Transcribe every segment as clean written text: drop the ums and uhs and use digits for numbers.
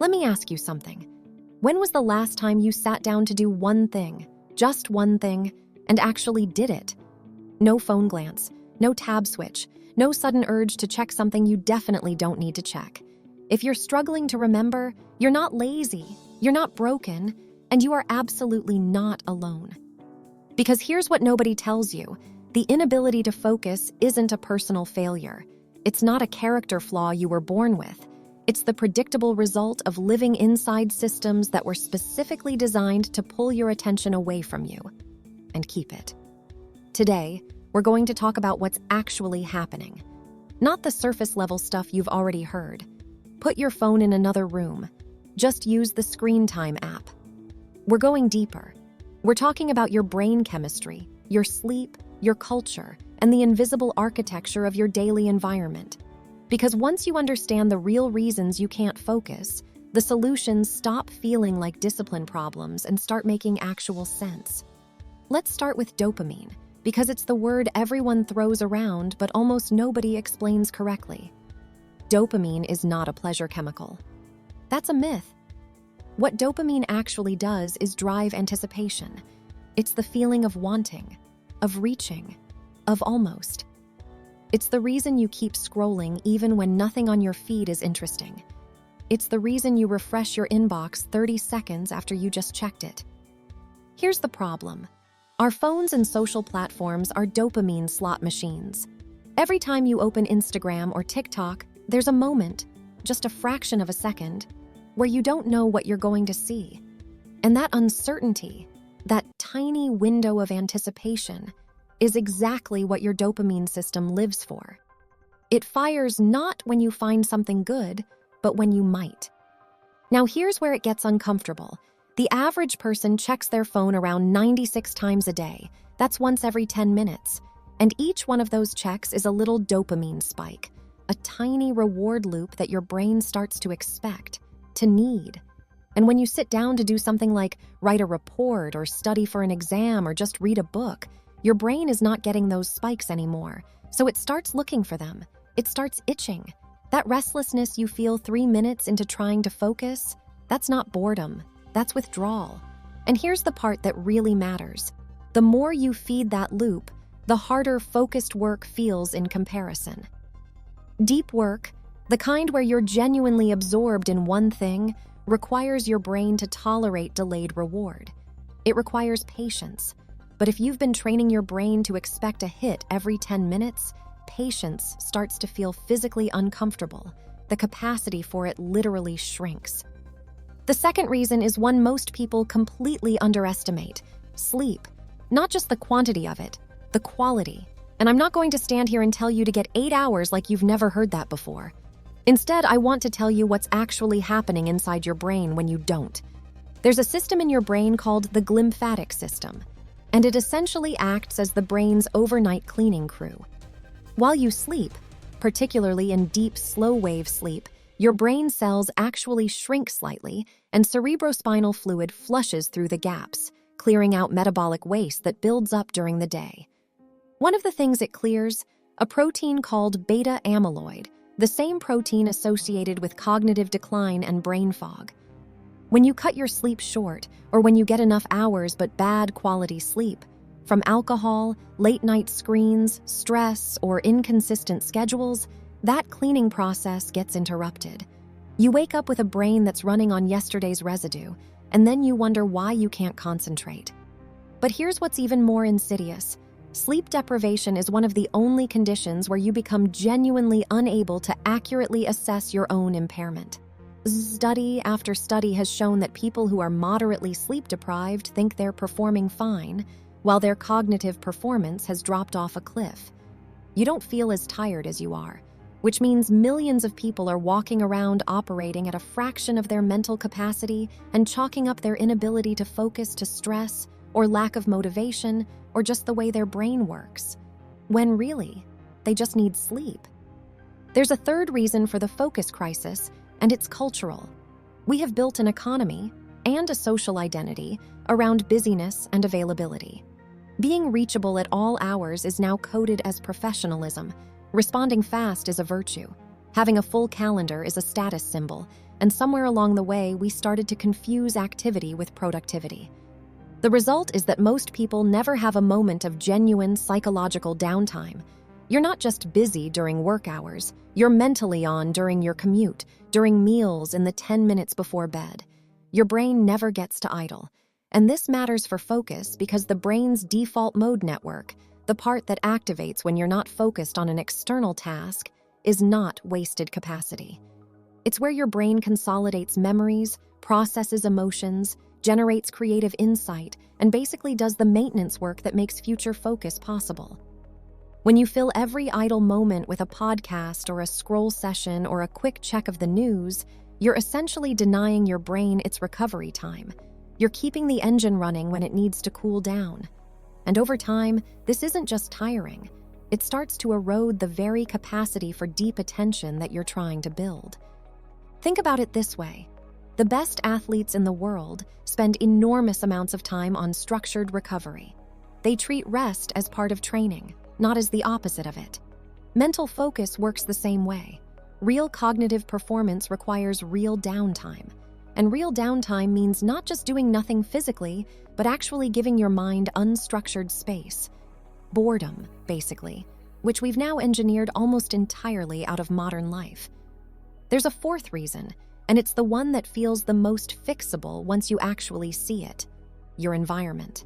Let me ask you something. When was the last time you sat down to do one thing, just one thing, and actually did it? No phone glance, no tab switch, no sudden urge to check something you definitely don't need to check. If you're struggling to remember, you're not lazy, you're not broken, and you are absolutely not alone. Because here's what nobody tells you. The inability to focus isn't a personal failure. It's not a character flaw you were born with. It's the predictable result of living inside systems that were specifically designed to pull your attention away from you and keep it. Today, we're going to talk about what's actually happening, not the surface-level stuff you've already heard. Put your phone in another room. Just use the Screen Time app. We're going deeper. We're talking about your brain chemistry, your sleep, your culture, and the invisible architecture of your daily environment. Because once you understand the real reasons you can't focus, the solutions stop feeling like discipline problems and start making actual sense. Let's start with dopamine, because it's the word everyone throws around but almost nobody explains correctly. Dopamine is not a pleasure chemical. That's a myth. What dopamine actually does is drive anticipation. It's the feeling of wanting, of reaching, of almost. It's the reason you keep scrolling even when nothing on your feed is interesting. It's the reason you refresh your inbox 30 seconds after you just checked it. Here's the problem. Our phones and social platforms are dopamine slot machines. Every time you open Instagram or TikTok, there's a moment, just a fraction of a second, where you don't know what you're going to see. And that uncertainty, that tiny window of anticipation, is exactly what your dopamine system lives for. It fires not when you find something good, but when you might. Now here's where it gets uncomfortable. The average person checks their phone around 96 times a day. That's once every 10 minutes. And each one of those checks is a little dopamine spike, a tiny reward loop that your brain starts to expect, to need. And when you sit down to do something like write a report or study for an exam or just read a book, your brain is not getting those spikes anymore, so it starts looking for them. It starts itching. That restlessness you feel 3 minutes into trying to focus, that's not boredom, that's withdrawal. And here's the part that really matters. The more you feed that loop, the harder focused work feels in comparison. Deep work, the kind where you're genuinely absorbed in one thing, requires your brain to tolerate delayed reward. It requires patience. But if you've been training your brain to expect a hit every 10 minutes, patience starts to feel physically uncomfortable. The capacity for it literally shrinks. The second reason is one most people completely underestimate: sleep. Not just the quantity of it, the quality. And I'm not going to stand here and tell you to get 8 hours like you've never heard that before. Instead, I want to tell you what's actually happening inside your brain when you don't. There's a system in your brain called the glymphatic system, and it essentially acts as the brain's overnight cleaning crew. While you sleep, particularly in deep, slow-wave sleep, your brain cells actually shrink slightly, and cerebrospinal fluid flushes through the gaps, clearing out metabolic waste that builds up during the day. One of the things it clears, a protein called beta amyloid, the same protein associated with cognitive decline and brain fog. When you cut your sleep short, or when you get enough hours but bad quality sleep, from alcohol, late-night screens, stress, or inconsistent schedules, that cleaning process gets interrupted. You wake up with a brain that's running on yesterday's residue, and then you wonder why you can't concentrate. But here's what's even more insidious. Sleep deprivation is one of the only conditions where you become genuinely unable to accurately assess your own impairment. Study after study has shown that people who are moderately sleep-deprived think they're performing fine, while their cognitive performance has dropped off a cliff. You don't feel as tired as you are, which means millions of people are walking around operating at a fraction of their mental capacity and chalking up their inability to focus to stress or lack of motivation or just the way their brain works, when really, they just need sleep. There's a third reason for the focus crisis, and it's cultural. We have built an economy and a social identity around busyness and availability. Being reachable at all hours is now coded as professionalism. Responding fast is a virtue. Having a full calendar is a status symbol. and somewhere along the way, we started to confuse activity with productivity. The result is that most people never have a moment of genuine psychological downtime. You're not just busy during work hours, you're mentally on during your commute, during meals, in the 10 minutes before bed. Your brain never gets to idle. And this matters for focus because the brain's default mode network, the part that activates when you're not focused on an external task, is not wasted capacity. It's where your brain consolidates memories, processes emotions, generates creative insight, and basically does the maintenance work that makes future focus possible. When you fill every idle moment with a podcast or a scroll session or a quick check of the news, you're essentially denying your brain its recovery time. You're keeping the engine running when it needs to cool down. And over time, this isn't just tiring. It starts to erode the very capacity for deep attention that you're trying to build. Think about it this way. The best athletes in the world spend enormous amounts of time on structured recovery. They treat rest as part of training, not as the opposite of it. Mental focus works the same way. Real cognitive performance requires real downtime. And real downtime means not just doing nothing physically, but actually giving your mind unstructured space. Boredom, basically, which we've now engineered almost entirely out of modern life. There's a fourth reason, and it's the one that feels the most fixable once you actually see it: your environment.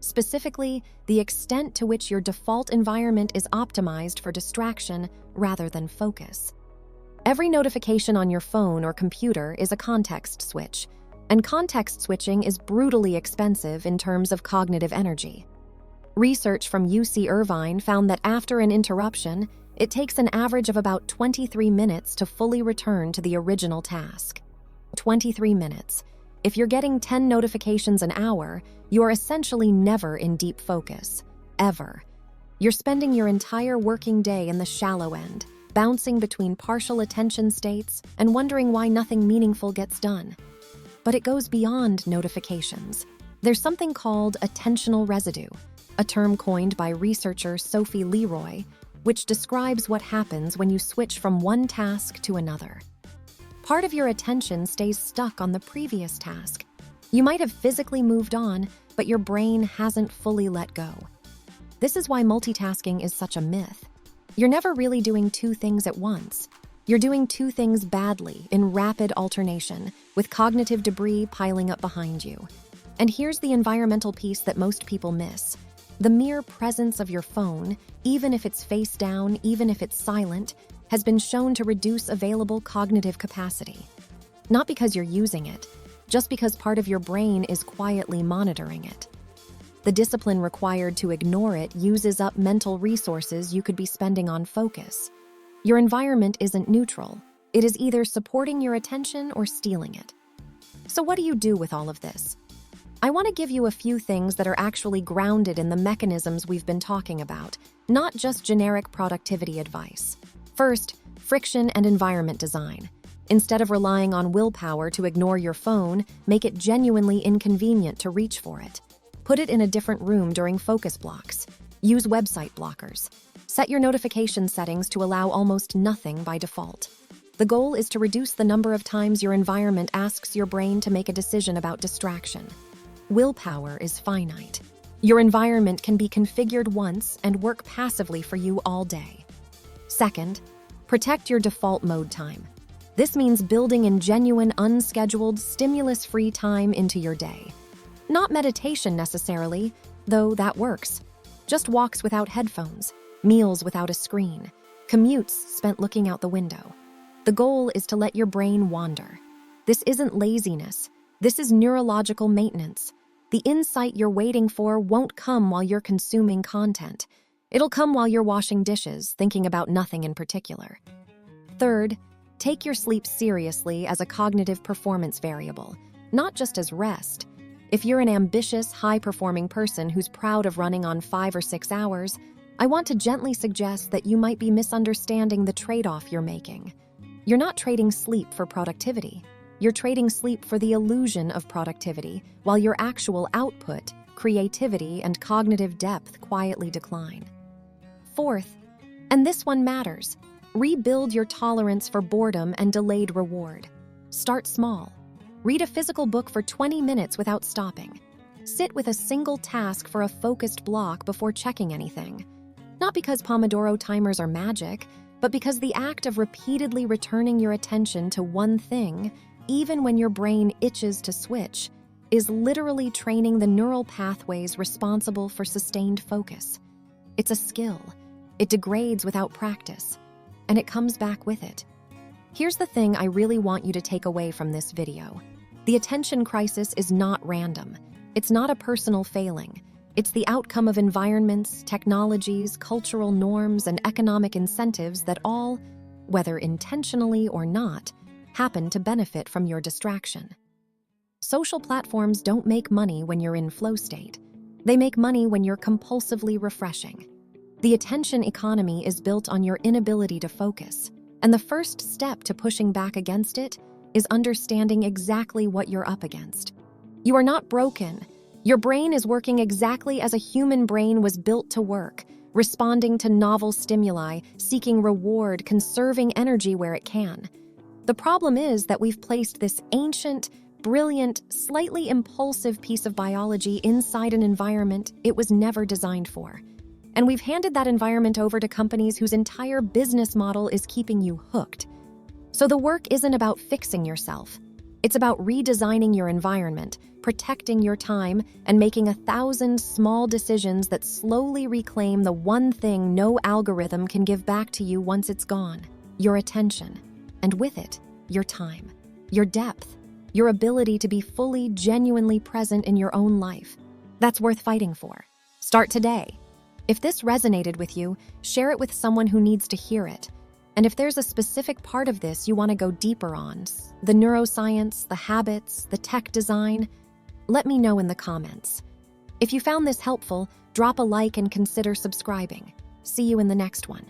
Specifically, the extent to which your default environment is optimized for distraction rather than focus. Every notification on your phone or computer is a context switch, and context switching is brutally expensive in terms of cognitive energy. Research from UC Irvine found that after an interruption, it takes an average of about 23 minutes to fully return to the original task. 23 minutes. If you're getting 10 notifications an hour, you're essentially never in deep focus. Ever. You're spending your entire working day in the shallow end, bouncing between partial attention states and wondering why nothing meaningful gets done. But it goes beyond notifications. There's something called attentional residue, a term coined by researcher Sophie Leroy, which describes what happens when you switch from one task to another. Part of your attention stays stuck on the previous task. You might have physically moved on, but your brain hasn't fully let go. This is why multitasking is such a myth. You're never really doing two things at once. You're doing two things badly, in rapid alternation, with cognitive debris piling up behind you. And here's the environmental piece that most people miss. The mere presence of your phone, even if it's face down, even if it's silent, has been shown to reduce available cognitive capacity. Not because you're using it, just because part of your brain is quietly monitoring it. The discipline required to ignore it uses up mental resources you could be spending on focus. Your environment isn't neutral. It is either supporting your attention or stealing it. So what do you do with all of this? I want to give you a few things that are actually grounded in the mechanisms we've been talking about, not just generic productivity advice. First, friction and environment design. Instead of relying on willpower to ignore your phone, make it genuinely inconvenient to reach for it. Put it in a different room during focus blocks. Use website blockers. Set your notification settings to allow almost nothing by default. The goal is to reduce the number of times your environment asks your brain to make a decision about distraction. Willpower is finite. Your environment can be configured once and work passively for you all day. Second, protect your default mode time. This means building in genuine, unscheduled, stimulus-free time into your day. Not meditation necessarily, though that works. Just walks without headphones, meals without a screen, commutes spent looking out the window. The goal is to let your brain wander. This isn't laziness. This is neurological maintenance. The insight you're waiting for won't come while you're consuming content. It'll come while you're washing dishes, thinking about nothing in particular. Third, take your sleep seriously as a cognitive performance variable, not just as rest. If you're an ambitious, high-performing person who's proud of running on 5 or 6 hours, I want to gently suggest that you might be misunderstanding the trade-off you're making. You're not trading sleep for productivity. You're trading sleep for the illusion of productivity, while your actual output, creativity, and cognitive depth quietly decline. Fourth, and this one matters, rebuild your tolerance for boredom and delayed reward. Start small. Read a physical book for 20 minutes without stopping. Sit with a single task for a focused block before checking anything. Not because Pomodoro timers are magic, but because the act of repeatedly returning your attention to one thing, even when your brain itches to switch, is literally training the neural pathways responsible for sustained focus. It's a skill. It degrades without practice, and it comes back with it. Here's the thing I really want you to take away from this video. The attention crisis is not random. It's not a personal failing. It's the outcome of environments, technologies, cultural norms, and economic incentives that all, whether intentionally or not, happen to benefit from your distraction. Social platforms don't make money when you're in flow state. They make money when you're compulsively refreshing. The attention economy is built on your inability to focus, and the first step to pushing back against it is understanding exactly what you're up against. You are not broken. Your brain is working exactly as a human brain was built to work, responding to novel stimuli, seeking reward, conserving energy where it can. The problem is that we've placed this ancient, brilliant, slightly impulsive piece of biology inside an environment it was never designed for. And we've handed that environment over to companies whose entire business model is keeping you hooked. So the work isn't about fixing yourself. It's about redesigning your environment, protecting your time, and making 1,000 small decisions that slowly reclaim the one thing no algorithm can give back to you once it's gone: your attention. And with it, your time, your depth, your ability to be fully, genuinely present in your own life. That's worth fighting for. Start today. If this resonated with you, share it with someone who needs to hear it. And if there's a specific part of this you want to go deeper on, the neuroscience, the habits, the tech design, let me know in the comments. If you found this helpful, drop a like and consider subscribing. See you in the next one.